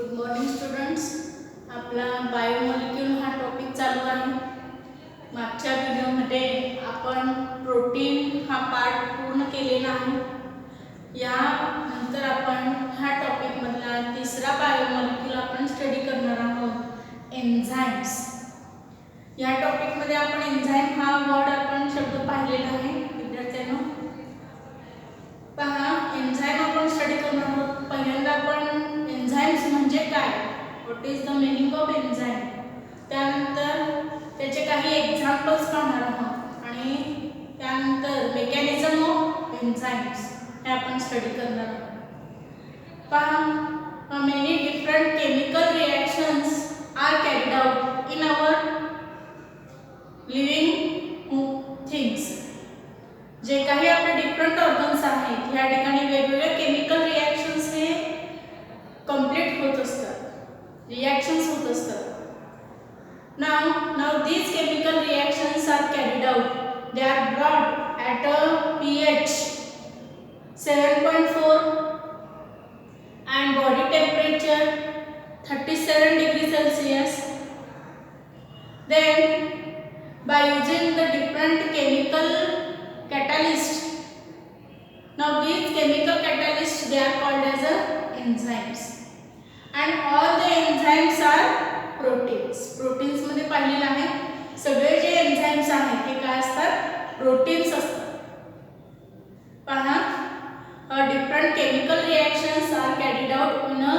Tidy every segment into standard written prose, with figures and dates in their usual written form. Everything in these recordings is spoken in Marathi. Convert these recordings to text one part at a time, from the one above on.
Good morning students. आपला बायोमॉलिक्यूल हा टॉपिक चालू आहे. मागच्या व्हिडिओमध्ये आपण प्रोटीन हा पार्ट पूर्ण केलेला आहे. यानंतर आपण ह्या टॉपिकमधला तिसरा बायोमॉलिक्यूल आपण स्टडी करणार आहोत, एन्झाइम्स. या टॉपिकमध्ये आपण एन्झाइम हा वर्ड आपण शब्द पाहिलेला आहे विद्यार्थ्यांनो. पहा, एन्झाइम आपण स्टडी करणार आहोत. पहिल्यांदा आपण एन्झाइम्स म्हणजे काय, what is the meaning of enzyme, त्यानंतर त्याचे काही एक्झाम्पल्स पाहणार आहोत आणि त्यानंतर मेकॅनिझम ऑफ एन्झाइम्स हे आपण स्टडी करणार आहोत. पहा, many different chemical reactions are carried out in our living things. जे काही आपले डिफरंट ऑर्गन्स आहेत या ठिकाणी वेगवेगळे केमिकल रिएक्शन्स हे कंप्लीट होत असतात, रिएक्शन्स होत असतात. Now these chemical reactions are carried out. They are brought at a pH 7.4 and body temperature 37 degrees Celsius. Then by using the different chemical catalysts. Now these chemical catalysts, they are called as enzymes, and all the enzymes are proteins. Proteins मध्ये पाहिलेलं आहे, सगळे जे एन्झाइम्स आहेत हे काय असतात, प्रोटीन्स असतात. पहा, different chemical reactions are carried out in a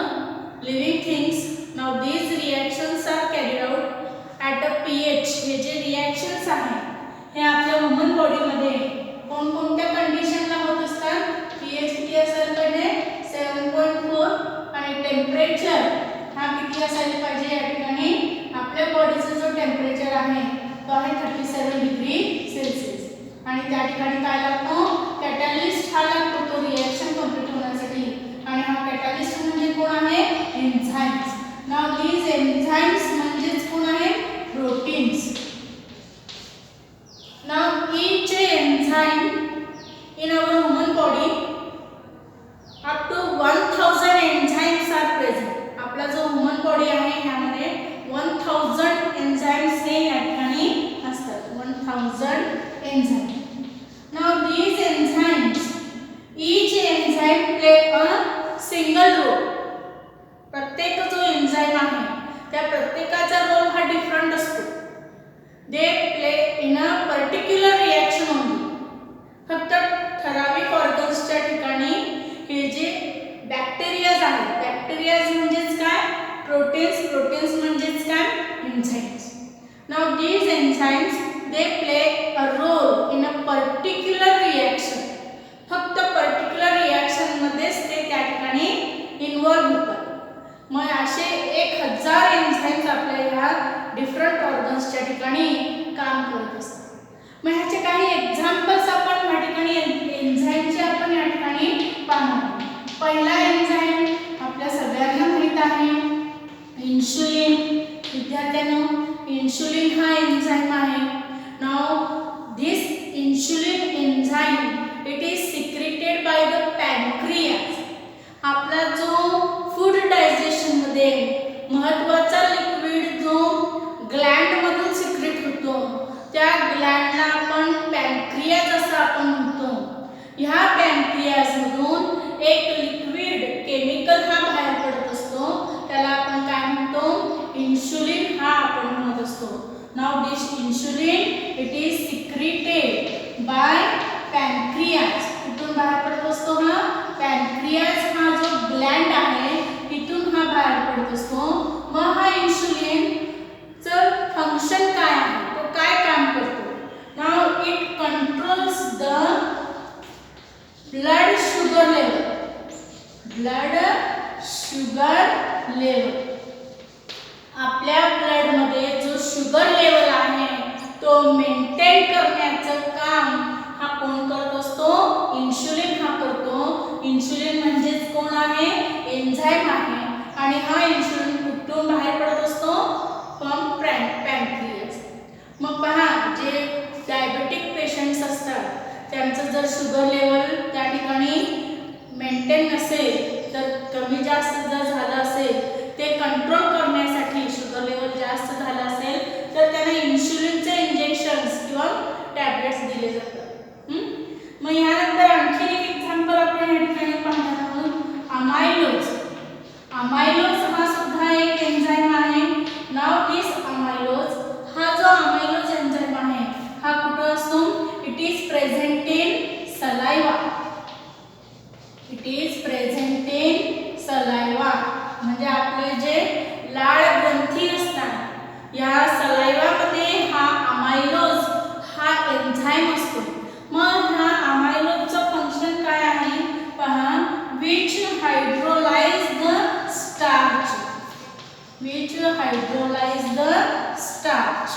living things. Now these reactions are carried out at a pH. हे जे रिएक्शन्स आहेत हे आपल्या ह्यूमन बॉडीमध्ये कोणकोणत्या कंडिशनला होत असतात. पीएच किती असायला पाहिजे, 7.4, आणि टेम्परेचर हा किती असायला पाहिजे. या ठिकाणी आपल्या बॉडीचा जो टेम्परेचर आहे तो आहे 37 डिग्री सेल्सिअस. आणि त्या ठिकाणी काय लागतो, कॅटॅलिस्ट हा लागतो तो रिएक्शन कंप्लीट होण्यासाठी. आणि हा कॅटॅलिस्ट म्हणजे कोण आहे, एन्झाइम्स. नाउ दीज एन्झाइम्स म्हणजेच कोण आहे, proteins. Now each enzyme in our human body, up to 1000 enzymes are present. आपला जो ह्यूमन बॉडी आहे यामध्ये 1000 एन्झाइम्स हे या ठिकाणी असतात. 1000 enzyme. Now these enzymes, each enzyme play a single role. प्रत्येक जो एन्झाइम आहे त्या प्रत्येकाचा रोल हा डिफरंट असतो. They play in a particular reaction only. फक्त ठराविक ऑर्गन्सच्या ठिकाणी हे जे बॅक्टेरियाज आहेत, बॅक्टेरियाज म्हणजेच काय, प्रोटीन्स, प्रोटीन्स म्हणजेच काय, enzymes. Now these enzymes they play a role in a particular reaction. फक्त पर्टिक्युलर रिएक्शन मध्येच ते त्या ठिकाणी इन्व्हॉल्व होतात. मग असे 1000 एन्झाइम्स आपल्या ह्या डिफरंट ऑर्गन्सच्या ठिकाणी काम करत असतात. मग ह्याचे काही एक्झाम्पल्स आपण या ठिकाणी एन्झाइमचे आपण या ठिकाणी पाहणार. पहिला एन्झाइम आपल्या सगळ्यांना माहित आहे, इन्सुलिन. विद्यार्थ्यांनो, इन्सुलिन हा एन्झाइम आहे. Now this insulin enzyme it is secreted by the pancreas. आपला जो फूड डायजेशन मध्ये महत्त्वाचा लिक्विड जो ग्लँड मधून सिक्रेट होतो त्या ग्लँडला आपण पॅनक्रियाज असं आपण म्हणतो. ह्या पॅनक्रियाज मधून एक लिक्विड केमिकल हा बाहेर पडत असतो, त्याला आपण काय म्हणतो, इन्सुलिन हा आपण म्हणत असतो. Now this insulin it is secreted by pancreas. कुठून बाहेर पडत असतो हा, पॅनक्रियाज हा जो ग्लँड आहे तिथून हा बाहेर पडत असतो. मग हा इन्सुलिन चं फंक्शन काय आहे, तो काय काम करतो. Now it controls the blood sugar level. Blood sugar level, आपल्या ब्लड मध्ये जो शुगर लेवल आहे तो मेंटेन करण्याचं काम हा कोण करत असतो, इन्सुलिन हा करतो. इन्सुलिन म्हणजेच कोण आहे, एन्झाइम आहे. आणि हा इन्सुलिन कुठून बाहेर पडत असतो, फ्रॉम पॅनक्रियाज. मग पहा, जे डायबेटिक पेशंट्स असतात त्यांचं जर शुगर लेवल त्या ठिकाणी मेंटेन नसेल तर कमी जास्त जर झालं असेल ते कंट्रोल करण्यासाठी शुगर लेवल जास्त झालं असेल तर त्यांना इन्शुलिनचे इंजेक्शन्स किंवा टॅबलेट्स दिले जातात. मग यानंतर आणखी एक एक्झाम्पल आपण या ठिकाणी पाहणार आहोत अमायलोज. अमायलोज हा सुद्धा एक एन्झाईम आहे. Now this amylose. हा जो अमायलोज एन्झाईम आहे हा कुठे असतो? It is present in saliva. It is present in saliva म्हणजे आपले जे लाळ ग्रंथी असतात या सलाइवा मध्ये हा अमायलोज हा एन्झाईम असतो. मग हा अमायलोजचा फंक्शन काय आहे पहा. which hydrolyze the starch. which hydrolyze the starch.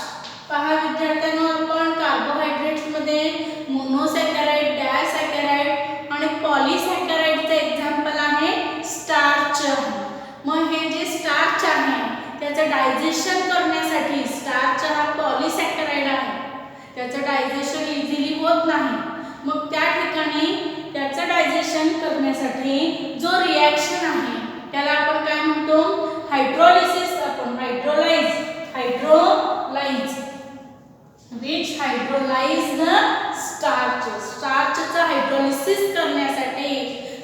पहा विद्यार्थ्यांनो आपण कार्बोहायड्रेट्स मध्ये मोनोसॅकराइड, डायसॅकराइड आणि पॉलीसॅकराइडचे एक्झाम्पल आहे स्टार्च. मग हे जे स्टार्च आहे त्याचं डायजेशन करण्यासाठी स्टार्च हा पॉलीसॅकराइड आहे. त्याचं डायजेशन इझिली होत नाही. मग त्या ठिकाणी त्याचं डायजेशन करण्यासाठी जो रिॲक्शन आहे त्याला आपण काय म्हणतो? हायड्रोलिसिस. आपण hydrolyse which hydrolyze the starch. स्टार्चचा हायड्रोलिसिस करण्यासाठी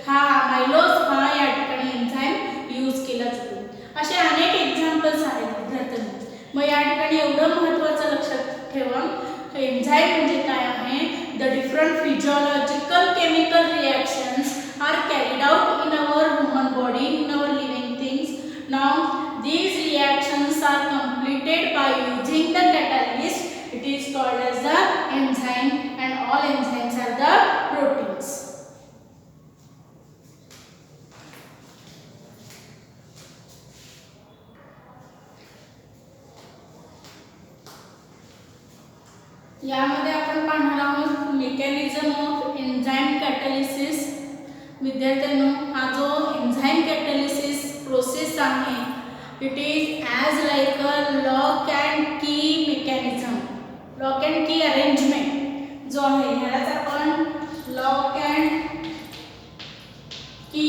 हा अमायलोज हा या ठिकाणी एन्झाईम यूज केला जातो. असे अनेक एक्झाम्पल्स आहेत विद्यार्थ्यांनो. मग या ठिकाणी एवढं महत्त्वाचं लक्षात ठेवा एन्झाईम म्हणजे काय आहे. The different physiological chemical reactions are carried out in our human body, in our living things. Now these reactions are completed by using the catalyst. It is called as the enzyme and all enzymes are the proteins. यामध्ये आपण पाहणार आहोत मेकॅनिझम ऑफ एन्झाईम कॅटॅलिसिस. विद्यार्थ्यांनो हा जो एन्झाईम कॅटॅलिसिस प्रोसेस आहे it is as like a lock and key mechanism. Lock and key arrangement जो आहे ह्यालाच आपण lock and key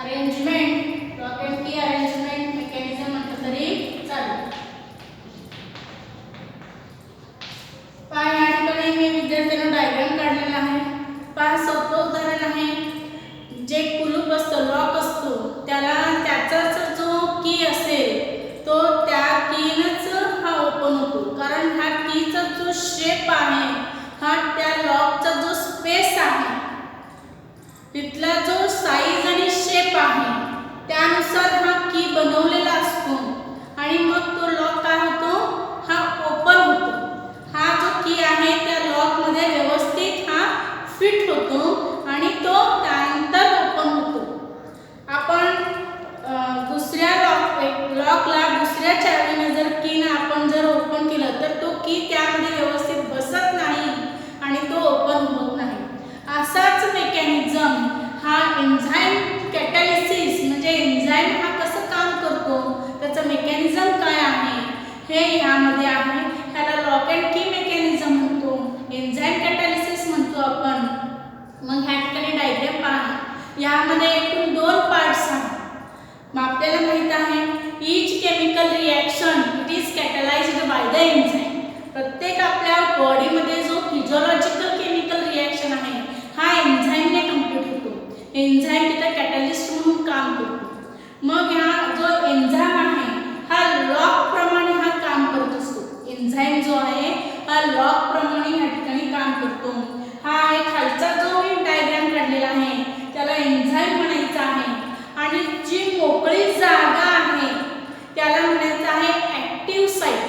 arrangement, lock and key arrangement mechanism म्हटलं तरी चालेल. पहा या ठिकाणी मी विद्यार्थ्यांना डायग्राम काढलेला आहे. पहा सोपं उदाहरण आहे. जे कुलूप असतं, लॉक असतो, त्याला त्याचाच जो की असेल तो त्या कीनच हा ओपन होतो. कारण ह्या कीचा जो शेप आहे हा त्या लॉकचा जो स्पेस आहे तिथला जो साईज आणि शेप आहे त्यानुसार हा की बनवलेला असतो आणि मग तो लॉक काय होतो हा ओपन होतो. हा जो की आहे त्या लॉक मध्ये व्यवस्थित हा फिट होतो आणि तो त्यानंतर ओपन होतो. आपण दुसऱ्या लॉकला दुसऱ्या चावीने जर कीने आपण जर ओपन केलं तर तो की त्यामध्ये व्यवस्थित बसत नाही आणि तो ओपन होत नाही. असाच मेकॅनिझम हा एन्झाईम कॅटॅलिसिस म्हणजे एन्झाईम हा कसं काम करतो त्याचं मेकॅनिझम काय आहे हे ह्यामध्ये आहे. ह्याला लॉक अँड की मेकॅनिझम म्हणतो, एन्झाईम कॅटॅलिसिस म्हणतो आपण. मग ह्या ठिकाणी डायग्राम पहा. यामध्ये एकूण 2 पार्ट्स आहेत. मग आपल्याला माहित आहे each chemical reaction it is catalysed by the enzyme. प्रत्येक आपल्या बॉडीमध्ये जो फिजियोलॉजिकल केमिकल रिॲक्शन आहे हा एन्झाईमने कंप्लीट होतो. एन्झाईम तिथे कॅटलिस्ट म्हणून काम करतो. मग हा जो एन्झाईम आहे हा लॉक प्रमाणे हा काम करत असतो. एन्झाईम जो आहे हा लॉक प्रमाणे या ठिकाणी काम करतो. हा आहे खालचा जो मी डायग्राम काढलेला आहे त्याला एन्झाईम म्हणायचं आहे आणि जी मोकळी जागा आहे त्याला म्हणायचं आहे ॲक्टिव्ह साइट.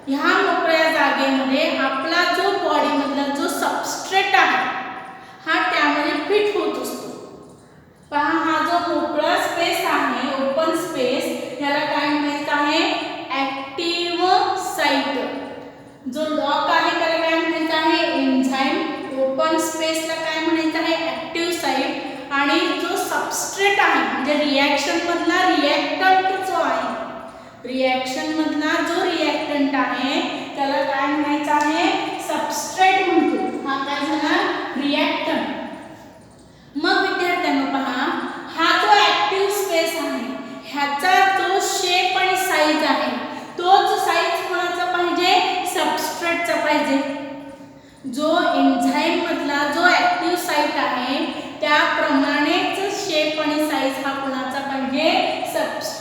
ह्या मोकळ्या जागेमध्ये आपला जो बॉडीमधला जो सबस्ट्रेट आहे हा त्यामध्ये फिट होत असतो. पहा हा जो मोकळा स्पेस आहे ओपन स्पेस ह्याला काय म्हणायचं आहे ॲक्टिव्ह साइट. जो लॉक आहे त्याला काय म्हणायचं आहे एन्झाईम. ओपन स्पेसला काय म्हणायचं आहे ॲक्टिव्ह साइट आणि जो सबस्ट्रेट आहे म्हणजे रिॲक्शन मधला रिॲक्टंट जो आहे रिॲक्शन मधला जो रिॲक्टंट आहे त्याला काय म्हणायचं आहे सबस्ट्रेट म्हणतो. हा काय झाला रिॲक्टंट. मग विद्यार्थ्यांनो पहा हा जो ॲक्टिव्ह स्पेस आहे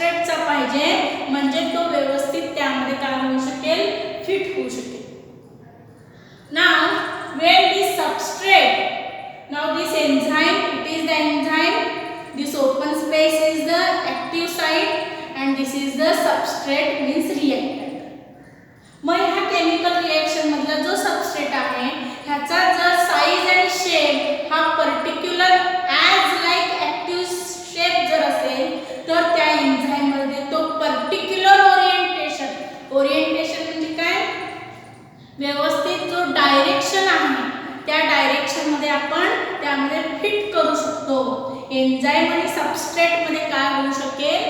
सबस्ट्रेटचा पाहिजे, म्हणजे तो व्यवस्थित त्यामध्ये काय होऊ शकेल, फिट होऊ शकेल. Now where this substrate, now this enzyme, it is the enzyme, this open space is the active site and this is the substrate means reactant. मग ह्या केमिकल रिएक्शन मधला जो सबस्ट्रेट आहे ह्याचा जर साइज आणि शेप हा particular as like active shape जर असेल तर त्या एन्झाइम मध्ये तो पर्टिक्युलर ओरिएंटेशन म्हणजे काय, व्यवस्थित जो डायरेक्शन आहे त्या डायरेक्शन मध्ये आपण त्यामध्ये फिट करू शकतो. एन्झाइम आणि सबस्ट्रेट मध्ये काय होऊ शकेल,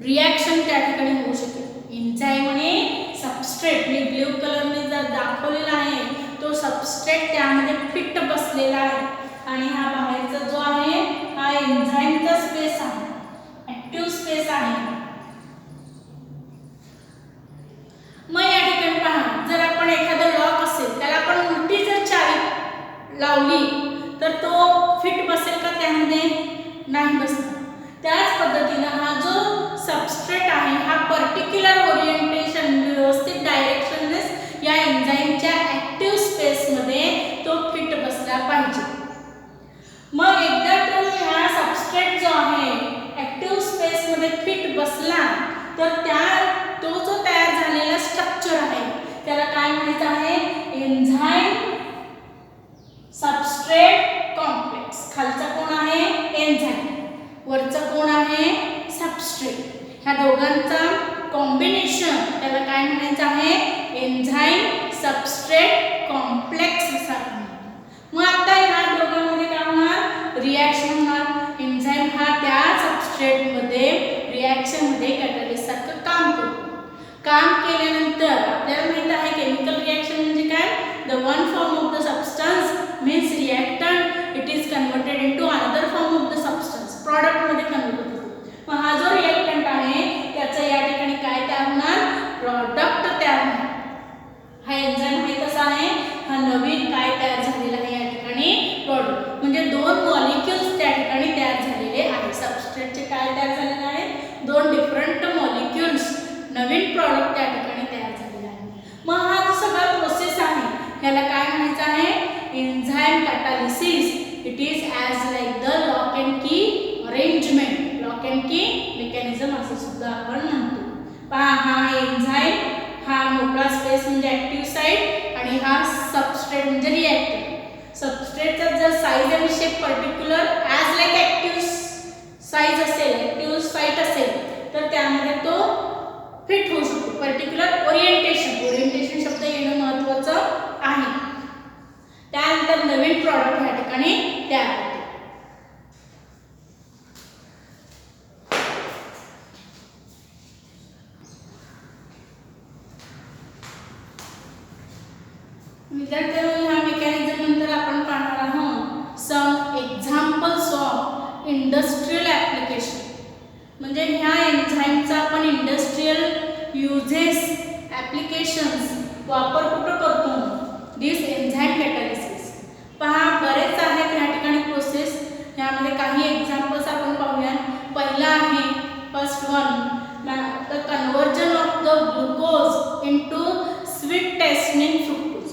रिएक्शन त्या ठिकाणी होऊ शकेल. एन्झाइम आणि सबस्ट्रेट मी ब्लू कलरने जर दाखवलेला आहे तो सबस्ट्रेट त्यामध्ये फिट बसलेला आहे आणि हा बाहेरचा जो आहे हा एन्झाइमचा स्पेस आहे, ऍक्टिव्ह स्पेस आहे. मग या ठिकाणी पहा, जर आपण एखादं लॉक असेल त्याला आपण उलटी जर चावी लावली तर तो फिट बसेल का, त्यामध्ये नाही बसणार. त्याच पद्धतीने हा जो सबस्ट्रेट आहे हा पर्टिक्युलर ओरिएंटेशन व्यवस्थित डायरेक्शननेस या एन्झाइमच्या ऍक्टिव्ह स्पेस मध्ये तो फिट बसला पाहिजे. मग एकदा तो ह्या सबस्ट्रेट जो आहे ऍक्टिव्ह स्पेस मध्ये फिट बसला तर तो जो तयार झालेला स्ट्रक्चर आहे त्याला काय म्हणायचं आहे, एन्झाइम सबस्ट्रेट कॉम्प्लेक्स. खालचा कोण आहे, एन्झाइम, वरचा कोण आहे, सबस्ट्रेट. ह्या दोघांचा कॉम्बिनेशन त्याला काय म्हणायचं आहे, एन्झाइम सबस्ट्रेट कॉम्प्लेक्स असा. मग आता ह्या दोघांमध्ये काय होणार, रिॲक्शन होणार. एन्झाइम हा त्या सबस्ट्रेट मध्ये रिॲक्शन मध्ये कॅटलिस्ट सारखं काम करतो. काम केल्यानंतर आपल्याला माहित आहे केमिकल रिॲक्शन म्हणजे काय, the one form of the substance means reactant it is converted into another form of the substance, product मध्ये कन्वर्ट होतो. मग हा जो रिॲक्टंट आहे त्याचं या ठिकाणी काय तयार होणार, प्रॉडक्ट तयार होणार. हा एन्झाइम आहे तसा आहे, हा नवीन काय तयार झालेला आहे या ठिकाणी, प्रॉडक्ट. म्हणजे दोन मॉलिक्युल्स त्या ठिकाणी तयार झालेले आहेत. सबस्ट्रेटचे काय तयार झालेले आहेत, दोन डिफरंट मॉलिक्युल्स, नवीन प्रॉडक्ट त्या ठिकाणी तयार झालेला आहे. मग हा जो सगळा प्रोसेस आहे ह्याला काय म्हणायचं आहे, enzyme catalysis. It is as like the lock and key arrangement, lock and key mechanism असं सुद्धा आपण म्हणतो. पहा, हा एन्झाइम, हा मोकळा स्पेस म्हणजे ऍक्टिव्ह साइट आणि हा सबस्ट्रेट म्हणजे रिॲक्टिव्ह. सबस्ट्रेटचा जर साइज आणि shape particular as like active size असेल, ऍक्टिव्ह साइट असेल तर त्यामध्ये तो फिट होऊ शकतो. पर्टिक्युलर ओरिएंटेशन शब्द येणं महत्त्वाचं आहे. त्यानंतर नवीन प्रॉडक्ट या ठिकाणी तयार होते. विद्यार्थ्यांनो, ह्या मेकॅनिझम नंतर आपण पाहणार आहोत some examples of industrial application. म्हणजे ह्या एन्झाइमचा आपण इंडस्ट्रियल युजेस ॲप्लिकेशन्स वापर कुठं करतो, दिस एन्झाइम कॅटालिसिस. पहा, बरेच आहेत ह्या ठिकाणी प्रोसेस. यामध्ये काही एक्झाम्पल्स आपण पाहूया. पहिला आहे first one, the conversion of the glucose into sweet testing fructose.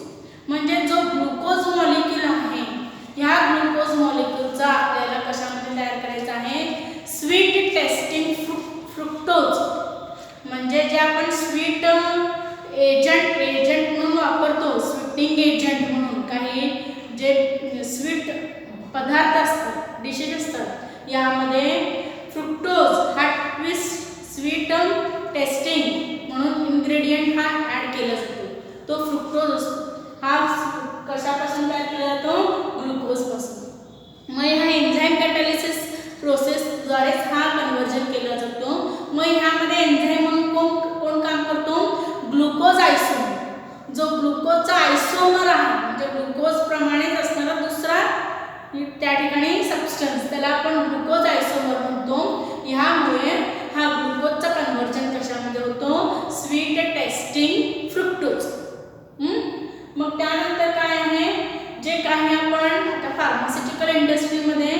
म्हणजे जो ग्लुकोज मॉलिक्यूल आहे ह्या ग्लुकोज मॉलिक्यूलचा आपल्याला कशामध्ये तयार करायचा आहे, स्वीट टेस्टिंग फ्रुक्टोज. म्हणजे जे आपण स्वीट एजंट म्हणून वापरतो, स्वीटनिंग एजंट म्हणून काही जे स्वीट पदार्थ असतात, डिशेस असतात, यामध्ये फ्रुक्टोज हा स्वीट टेस्टिंग म्हणून इन्ग्रेडियंट हा ॲड केला जातो. तो फ्रुक्टोज असतो. हा कशापासून तयार केला जातो, ग्लुकोजपासून. मग ह्या एन्झाइम कॅटालिसिस प्रोसेसद्वारेच हा कन्व्हर्जन केला जातो. मग ह्यामध्ये एन्झाइम म्हणून कोण काम करतो, ग्लुकोज आयसोमर. जो ग्लुकोजचा आयसोमर आहे म्हणजे ग्लुकोज प्रमाणेच असणारा दुसरा त्या ठिकाणी सबस्टन्स, त्याला आपण ग्लुकोज आयसोमर म्हणतो. ह्यामुळे हा ग्लुकोजचा कन्व्हर्जन कशामध्ये होतो, स्वीट टेस्टिंग फ्रुक्टोज. मग त्यानंतर काय आहे, जे काही आपण आता फार्मास्युटिकल इंडस्ट्रीमध्ये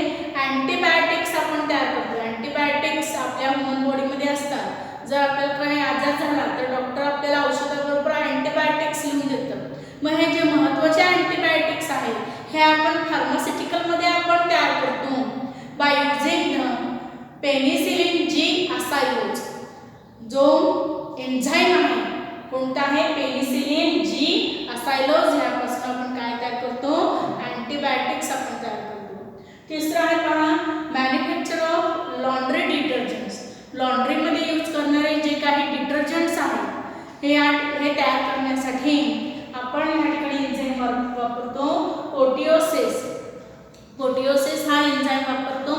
अँटीबायोटिक्स आपण तयार करतो. अँटीबायोटिक्स आपल्या कोणकोणचे अँटीबायोटिक्स आहेत हे आपण फार्मास्युटिकलमध्ये आपण तयार करतो बाय युजिंग पेनिसिलिन जी असायोज. जो एन्झाईम आहे कोणता आहे पेनिसिलिन जी असायलोज यापासून आपण काय तयार करतो अँटीबायोटिक्स आपण तयार करतो. तिसरं आहे पहा मॅन्युफॅक्चर ऑफ लॉन्ड्री डिटर्जंट्स. लॉन्ड्रीमध्ये यूज करणारे जे काही डिटर्जंट्स आहेत हे तयार करण्यासाठी आपण या ठिकाणी एन्झाईम वापरतो पोटिओसिस. पोटिओसिस हा एन्झाईम वापरतो.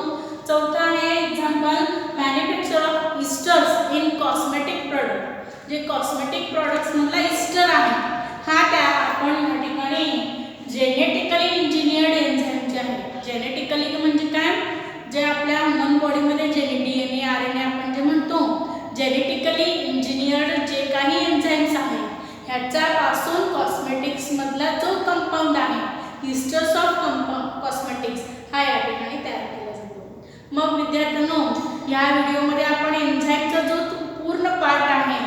चौथा आहे example manufacture of इस्टर्स in cosmetic product. जे कॉस्मेटिक प्रोडक्ट्स मधला इस्टर आहे हा त्या आपण या ठिकाणी जेनेटिकली इंजिनियर्ड एन्झाईमचे आहे. जेनेटिकली म्हणजे काय जे आपल्या ह्यूमन बॉडीमध्ये DNA RNA आपण जे म्हणतो जेनेटिकली इंजिनियर्ड जे काही एन्झाईम्स आहेत ह्याच्यापासून कॉस्मेटिक्स मधला जो कंपाऊंड आहे इस्टर्स ऑफ कॉस्मेटिक्स हा या ठिकाणी तयार केला जातो. मग विद्यार्थ्यांनो या व्हिडिओमध्ये आपण एन्झाईमचा जो पूर्ण पार्ट आहे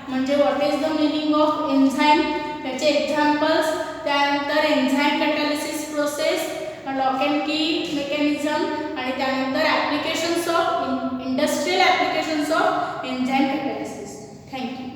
म्हणजे what is the meaning of enzyme त्याचे एक्झाम्पल्स त्यानंतर enzyme catalysis process lock and key mechanism आणि त्यानंतर applications of industrial applications of enzyme catalysis. Thank you.